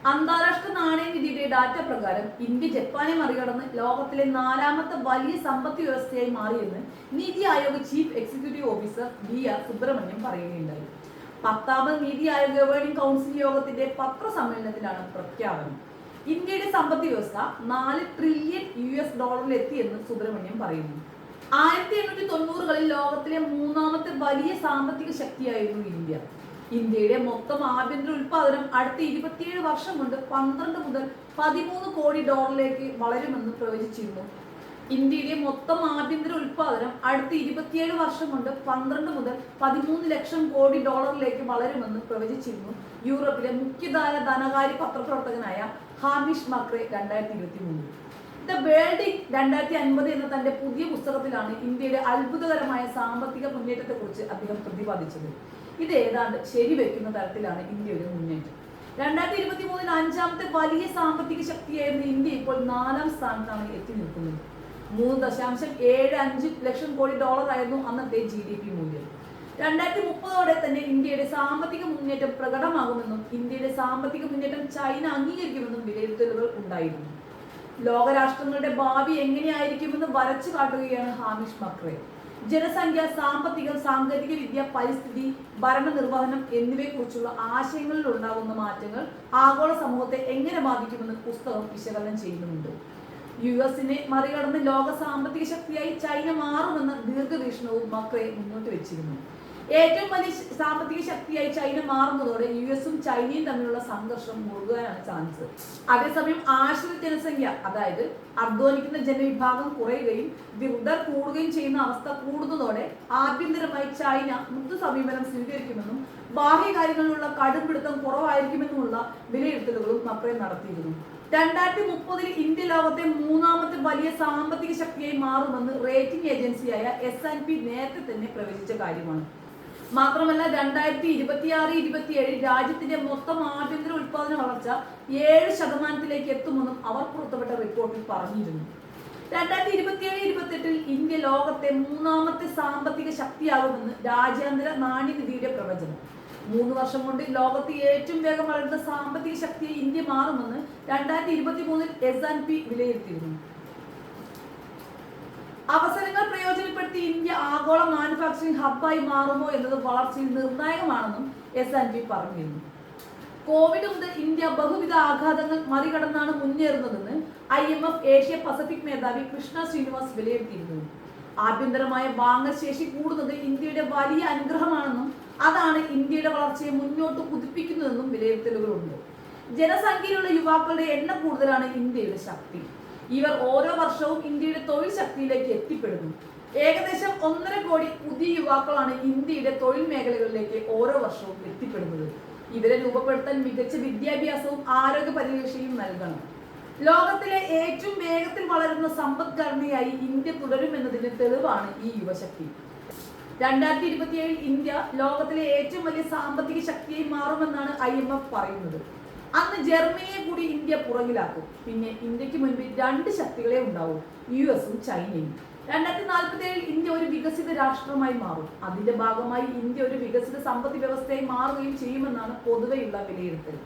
അന്താരാഷ്ട്ര നാണയനിധിയുടെ ഡാറ്റ പ്രകാരം ഇന്ത്യ ജപ്പാനെ മറികടന്ന് ലോകത്തിലെ 4ാമത്തെ വലിയ സമ്പദ് വ്യവസ്ഥയായി മാറിയെന്ന് NITI Aayog chief executive officer BR Subrahmanyam പറയുകയുണ്ടായി. 10ാമത് നീതി ആയോഗ് ഗവേണിംഗ് കൗൺസിൽ യോഗത്തിന്റെ പത്രസമ്മേളനത്തിലാണ് പ്രഖ്യാപനം. ഇന്ത്യയുടെ സമ്പദ് വ്യവസ്ഥ $4 ട്രില്യൺ എത്തിയെന്ന് സുബ്രഹ്മണ്യം പറയുന്നു. 1890കളിൽ ലോകത്തിലെ 3ാമത്തെ വലിയ സാമ്പത്തിക ശക്തിയായിരുന്നു ഇന്ത്യ. ഇന്ത്യയുടെ മൊത്തം ആഭ്യന്തര ഉൽപാദനം അടുത്ത 27 വർഷം കൊണ്ട് 12 മുതൽ 13 കോടി ഡോളറിലേക്ക് വളരുമെന്ന് പ്രവചിച്ചിരുന്നു. ഇന്ത്യയുടെ മൊത്തം ആഭ്യന്തര ഉൽപാദനം അടുത്ത 27 വർഷം കൊണ്ട് 12 മുതൽ 13 ലക്ഷം കോടി ഡോളറിലേക്ക് വളരുമെന്ന് പ്രവചിച്ചിരുന്നു യൂറോപ്പിലെ മുഖ്യധാര ധനകാര്യ പത്രപ്രവർത്തകനായ ഹാമിഷ് മക്രെ 2023. ദ വേൾഡ് ഇൻ 2050 എന്ന തന്റെ പുതിയ പുസ്തകത്തിലാണ് ഇന്ത്യയുടെ അത്ഭുതകരമായ സാമ്പത്തിക മുന്നേറ്റത്തെക്കുറിച്ച് അദ്ദേഹം പ്രതിപാദിച്ചത്. ഇത് ഏതാണ്ട് ശരിവെക്കുന്ന തരത്തിലാണ് ഇന്ത്യയുടെ മുന്നേറ്റം. 2023 5ാമത്തെ വലിയ സാമ്പത്തിക ശക്തിയായിരുന്ന ഇന്ത്യ ഇപ്പോൾ 4ാം സ്ഥാനത്താണ് എത്തി നിൽക്കുന്നത്. 3.75 ലക്ഷം കോടി ഡോളർ ആയിരുന്നു അന്നത്തെ GDP മൂല്യം. 2030ഓടെ തന്നെ ഇന്ത്യയുടെ സാമ്പത്തിക മുന്നേറ്റം പ്രകടമാകുമെന്നും ഇന്ത്യയുടെ സാമ്പത്തിക മുന്നേറ്റം ചൈന അംഗീകരിക്കുമെന്നും വിലയിരുത്തലുകൾ ഉണ്ടായിരുന്നു. ലോകരാഷ്ട്രങ്ങളുടെ ഭാവി എങ്ങനെയായിരിക്കുമെന്ന് വരച്ചു കാട്ടുകയാണ് ഹാമിഷ് മക്രെ. ജനസംഖ്യ, സാമ്പത്തികം, സാങ്കേതിക വിദ്യ, പരിസ്ഥിതി, ഭരണനിർവഹണം എന്നിവയെക്കുറിച്ചുള്ള ആശയങ്ങളിൽ ഉണ്ടാകുന്ന മാറ്റങ്ങൾ ആഗോള സമൂഹത്തെ എങ്ങനെ ബാധിക്കുമെന്ന് പുസ്തകം വിശകലനം ചെയ്യുന്നുണ്ട്. US-നെ മറികടന്ന് ലോക സാമ്പത്തിക ശക്തിയായി ചൈന മാറുമെന്ന ദീർഘവീക്ഷണവും മക്രെ മുന്നോട്ട് വെച്ചിരുന്നു. ഏറ്റവും വലിയ സാമ്പത്തിക ശക്തിയായി ചൈന മാറുന്നതോടെ US-ഉം ചൈനയും തമ്മിലുള്ള സംഘർഷം മുറുകാനാണ് ചാൻസ്. അതേസമയം ആശ്രിത ജനസംഖ്യ, അതായത് അധ്വാനിക്കുന്ന ജനവിഭാഗം കുറയുകയും വൃദ്ധർ കൂടുകയും ചെയ്യുന്ന അവസ്ഥ കൂടുന്നതോടെ ആഭ്യന്തരമായി ചൈന മൃദു സമീപനം സ്വീകരിക്കുമെന്നും ബാഹ്യകാര്യങ്ങളിലുള്ള കടുംപിടുത്തം കുറവായിരിക്കുമെന്നുമുള്ള വിലയിരുത്തലുകളും മക്രെ നടത്തിയിരുന്നു. 2030 ഇന്ത്യ ലോകത്തെ 3ാമത്തെ വലിയ സാമ്പത്തിക ശക്തിയായി മാറുമെന്ന് റേറ്റിംഗ് ഏജൻസിയായ S&P നേരത്തെ തന്നെ പ്രവചിച്ച കാര്യമാണ്. മാത്രമല്ല 2026-27 രാജ്യത്തിന്റെ മൊത്തം ആഭ്യന്തര ഉൽപാദന വളർച്ച 7% എത്തുമെന്നും അവർ പുറത്തുവിട്ട റിപ്പോർട്ടിൽ പറഞ്ഞിരുന്നു. 2027-28 ഇന്ത്യ ലോകത്തെ 3ാമത്തെ സാമ്പത്തിക ശക്തിയാകുമെന്ന് രാജ്യാന്തര നാണ്യനിധിയുടെ പ്രവചനം. 3 വർഷം കൊണ്ട് ലോകത്ത് ഏറ്റവും വേഗം വളരുന്ന സാമ്പത്തിക ശക്തിയെ ഇന്ത്യ മാറുമെന്ന് 2023 S&P വിലയിരുത്തിയിരുന്നു. അവസരങ്ങൾ പ്രയോജനപ്പെടുത്തി ഇന്ത്യ ആഗോള മാനുഫാക്ചറിംഗ് ഹബ്ബായി മാറുമോ എന്നത് വളർച്ചയിൽ നിർണായകമാണെന്നും S&P പറഞ്ഞിരുന്നു. കോവിഡ് മുതൽ ഇന്ത്യ ബഹുവിധ ആഘാതങ്ങൾ മറികടന്നാണ് മുന്നേറുന്നതെന്ന് IMF ഏഷ്യ പസഫിക് മേധാവി കൃഷ്ണ ശ്രീനിവാസ് വിലയിരുത്തിയിരുന്നു. ആഭ്യന്തരമായ വാങ്ങൽ ശേഷി കൂടുന്നത് ഇന്ത്യയുടെ വലിയ അനുഗ്രഹമാണെന്നും അതാണ് ഇന്ത്യയുടെ വളർച്ചയെ മുന്നോട്ട് കുതിപ്പിക്കുന്നതെന്നും വിലയിരുത്തലുകളുണ്ട്. ജനസംഖ്യയിലുള്ള യുവാക്കളുടെ എണ്ണം കൂടുതലാണ് ഇന്ത്യയുടെ ശക്തി. ഇവർ ഓരോ വർഷവും ഇന്ത്യയുടെ തൊഴിൽ ശക്തിയിലേക്ക് എത്തിപ്പെടുന്നു. ഏകദേശം 1.5 കോടി പുതിയ യുവാക്കളാണ് ഇന്ത്യയുടെ തൊഴിൽ മേഖലകളിലേക്ക് ഓരോ വർഷവും എത്തിപ്പെടുന്നത്. ഇവരെ രൂപപ്പെടുത്താൻ മികച്ച വിദ്യാഭ്യാസവും ആരോഗ്യ പരിരക്ഷയും നൽകണം. ലോകത്തിലെ ഏറ്റവും വേഗത്തിൽ വളരുന്ന സമ്പദ്ഘടനയായി ഇന്ത്യ തുടരുമെന്നതിന്റെ തെളിവാണ് ഈ യുവശക്തി. 2027 ഇന്ത്യ ലോകത്തിലെ ഏറ്റവും വലിയ സാമ്പത്തിക ശക്തിയായി മാറുമെന്നാണ് IMF പറയുന്നത്. അന്ന് ജർമ്മനിയെ കൂടി ഇന്ത്യ പുറകിലാക്കും. പിന്നെ ഇന്ത്യക്ക് മുൻപിൽ 2 ശക്തികളെ ഉണ്ടാവും, US-ഉം ചൈനയും. 2047 ഇന്ത്യ ഒരു വികസിത രാഷ്ട്രമായി മാറും. അതിന്റെ ഭാഗമായി ഇന്ത്യ ഒരു വികസിത സമ്പദ് വ്യവസ്ഥയായി മാറുകയും ചെയ്യുമെന്നാണ് പൊതുവെയുള്ള വിലയിരുത്തൽ.